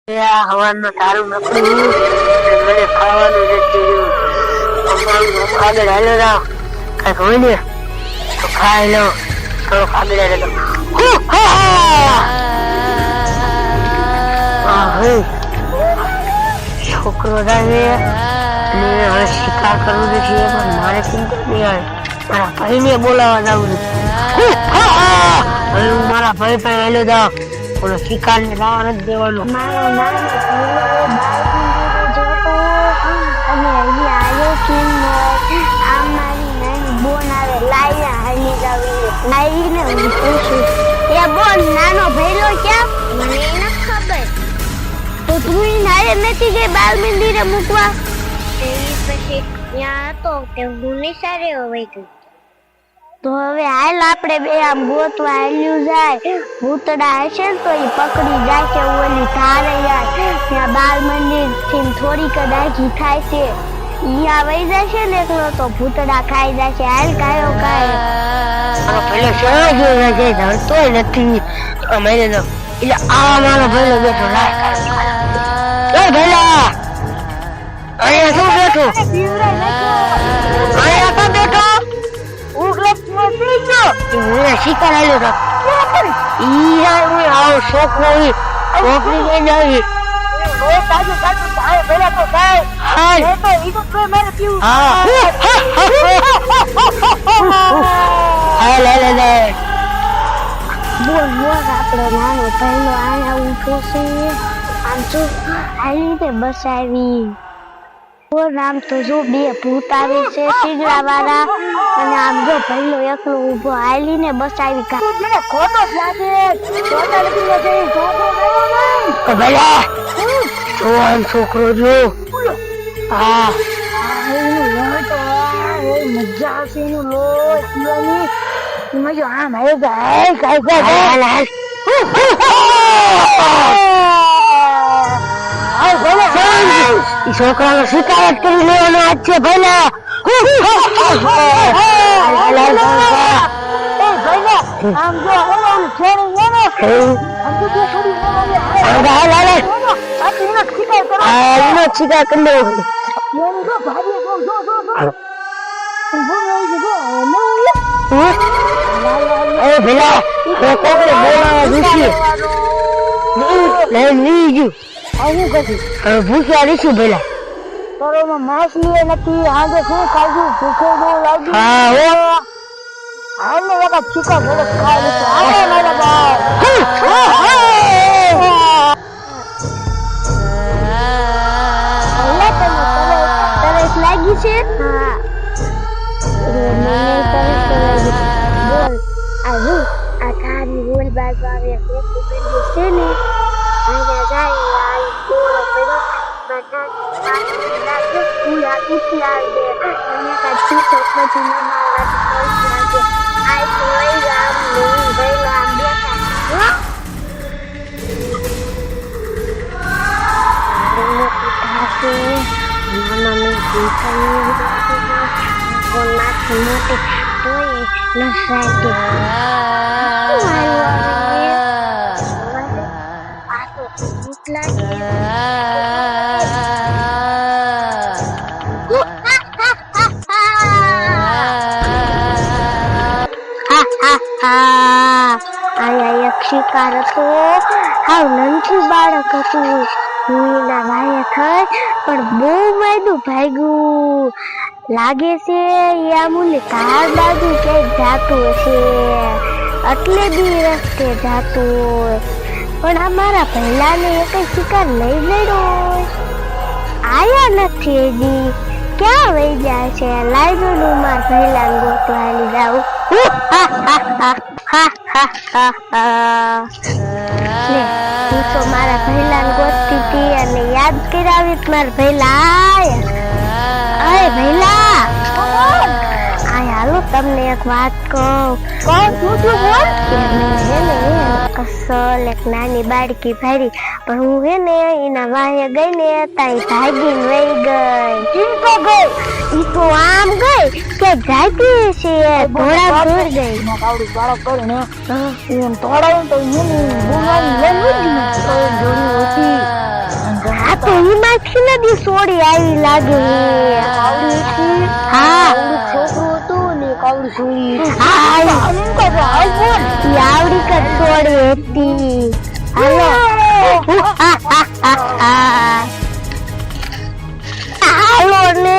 હવાનું તારું નકરું મને ખાવાનું નથી આગળ હાલો રાવ કઈક હોય ને તો ખાઈ લો થોડોક આગળ હાલો છોકરો આવે અને હવે શિકાર કરવું નથી પણ મારે ચિંતા નહીં આવે મારા ભાઈ ને બોલાવવા જવું નથી હવે હું મારા ભાઈ પાસે હેલો જાવ ઓલો શિકાર ને રાહ નથી દેવાનો મારો નામ અને હજી આવ્યો કેમ આ મારી નાની બોન આવે લાયા હાલી જાવી લાઈને હું પૂછું એ બોન નાનો ભઈલો ક્યાં મને ન ખબર તો તું નારે નથી ગઈ બાલ મંદિરે મૂકવા એ પછી ત્યાં તો કે હું નિસારે હોય ગઈ તો હવે હાલ આપણે બે આમ ગોતવા હાલ્યું જાય ભૂતડા હશે ને તો એ પકડી જાય છે ઓલી ધારે યાર ત્યાં બાલ મંદિર થી થોડીક ડાઘી થાય છે ઈ આવી જશે ને એકલો તો ભૂતડા ખાઈ જશે હાલ કાયો કાય પેલો શેરો જોઈ છે ધરતોય નથી અમે એટલે આ મારો ભેલો બેઠો લાય એ ભેલા અહીંયા શું બેઠો અહીંયા તો બેઠો શિકાર આવ્યો હતો ઈ આવો છોકરો છોકરી લઈને આવી આપડે નાનો પહેલો આયા ઉઠો છે આમ જો આલી તે બસ આવી નામ તો જો બે ભૂત આવે છે સીગડા વાળા અને આમ જો પહેલો એકલો ઉભો હાલીને બસાવી મને ખોટો જ લાગે છોટા લગીને જઈ છોકરો ગયો નહીં ભલા તો આમ છોકરો જો હા મજા આવશે એનું લોટ પીવાની એમાં જો આમ આવે છોકરાનો શિકાર કરી લેવાનો આજ છે ભલા આમ જો છોડી શિકાર કરી લેવો ભલા ભૂખ્યા રહીશું ભલા તરોમાં માછલી નથી આજે શું ખાધું ભૂખો બહુ લાગ્યું હા હાલ ને એક ચીકા ભલે ખાઈ લીધું આવે મારા બાપ તરસ લાગી છે હા મને તરસ લાગી બોલ આજુ આ તારી બોલ બાજુ આવે છે ને આયા જાય આ પૂરો પેલો બધા લાગે પૂરા ઉઠી દે અને કાચી ચોકલેટ ને મારા લાગે આ કોઈ રામ નહીં ભઈલો આમ બેઠા મામાને દીકરાને કોના મોટે તોય નસાતી શિકાર હતો હાવ નાનથી બાળક હતું હું એના ભાઈ થઈ પણ બહુ વાયદું ભાગ્યું લાગે છે યામુને કાર બાજુ ક્યાંક જાતું હશે એટલે બી રસ્તે જાતું પણ અમારા પહેલાને એક શિકાર લઈ ગયો આયા નથી હજી ક્યાં વહી જાય છે લાઈબ્રેરી માર પહેલા ગોતવા હાલી જાઉં તું તો મારા પહેલા ગોતતી હતી અને યાદ કરાવી મારા પહેલા અરે પહેલા હાલો તમને એક વાત કહું કસલ એક નાની બાળકી ભારી પણ હું હે ને એના વાહે ગઈ ને ત્યાં ભાગીને વહી ગઈ ઈ તો આમ ગઈ કે જાતી છે ઘોડા દોડ ગઈ કાવડી બાળક કરીને એમ તોડાવું તો એની બોલાવી લઈ લીધી અહીંયાથી નદી સોડી આવી લાગે હા છોકરો હતું ને કાવડી સોડી હા આવડી કદ સોડી હતી હાલો હાલો ને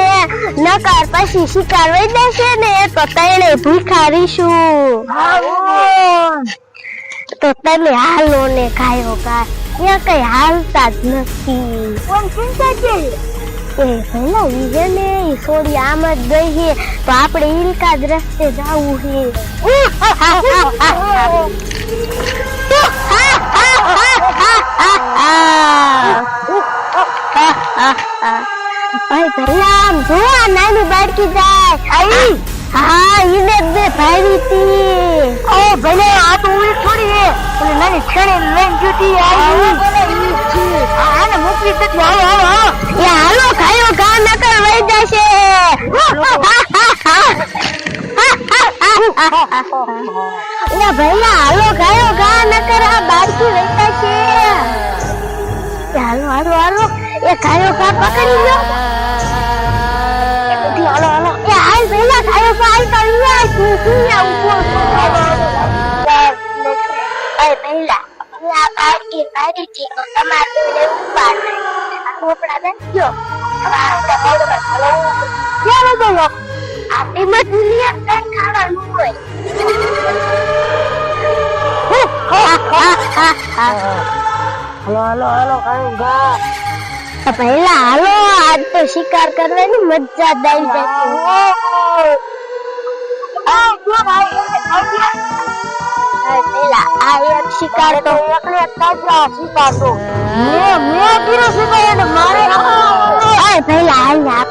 નકાર પછી શિકાર વઈ જશે ને તો તને ભૂખા રહીશું તો તમે હાલો ને ખાયો કા ત્યાં કઈ હાલતા જ નથી કોણ ચિંતા છે એ પેલા ઈજે ને સોડી આમ જ ગઈ છે તો આપણે ઈલકા જ રસ્તે જાવું છે ભાઈ પેલા આમ જો આ નાની બાળકી જાય આઈ હા ઈને બે ભાઈ થી ઓ ભલે આ તો ઉઈ થોડી હે ઓલી નાની છેડે લઈને જુતી આવી આને મોકલી દે હાલો એ હાલો ખાયો ગા નકર વઈ જશે એ ભઈલા હાલો ખાયો ગા નકર આ બાળકી વઈ જશે હાલો હાલો હાલો એ ખાયો ગા પકડી લો હાલો હાલો એ હાલ ભઈલા ખાયો ગા હાલ તો અહીંયા એ ભઈલા આ બાળકી મારી છે તો તમારે લેવું પાડે આપણા બેન જો ચાલો બોલો આ હિંમત દુનિયા બેન ખાવાનું હોય હાલો હાલો હાલો ખાયો ગા પહેલા હાલો આજ તો શિકાર કરવાની મજા જ પેલા આ એક શિકાર તો એકને તાજા શિકાર તો મે પીરો શિકાર એને મારે આ પહેલા હાલ ને આપ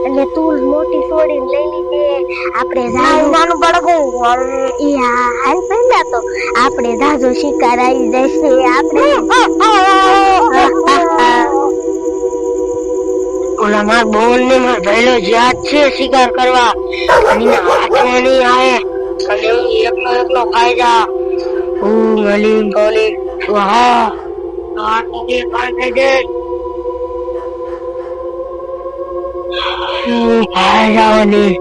અને તું મોટી છોડીને લઈ લીધે આપણે નાનું બાળક હાલ પહેલા તો આપણે જાજો શિકાર આવી જશે આપણે ઓલા માર બોલ ને માર ભઈલો જાત છે શિકાર કરવા અને હાથમાં નહીં આવે અને હું એકલો ખાઈ જા ગલી ગલી વાહ આ તો કે ખાઈ દે ખાઈ જાવાની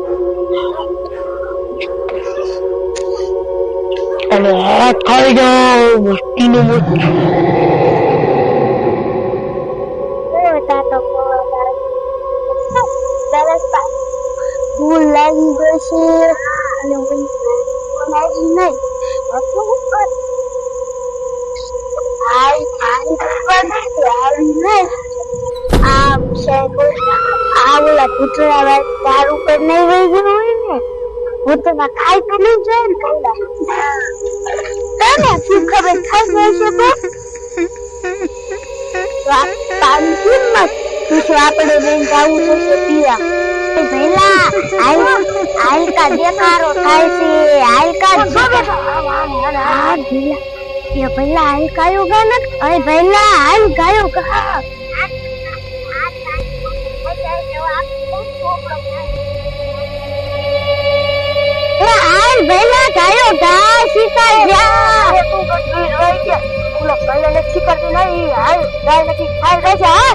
અને હાથ ખાઈ જાઓ મસ્તીનું મોટું ભૂલ લાગી ગઈ અને લાગી નહીં આમ છે આ ઓલા કૂતરા તાર ઉપર નહીં વહી ગયું હોય ને હું તો ખાઈ તો નહીં જાય ને કઈડા તને શું ખબર ખાઈ જશે તો તારી કિંમત પૂછો આપણે બેન જવું થશે પીવા ભઈલા હાલકા દેખારો થાય છે હાલકા એ ભઈલા હાલ કાયો ગા ન અરે ભઈલા હાલ ગાયો ગા હાલ ભઈલા ગાયો ગા શિકાર જા તું કઈ રહી છે ઓલો ભઈલા ને શિકાર તો નહીં હાલ ગાય નથી ખાઈ જશે હા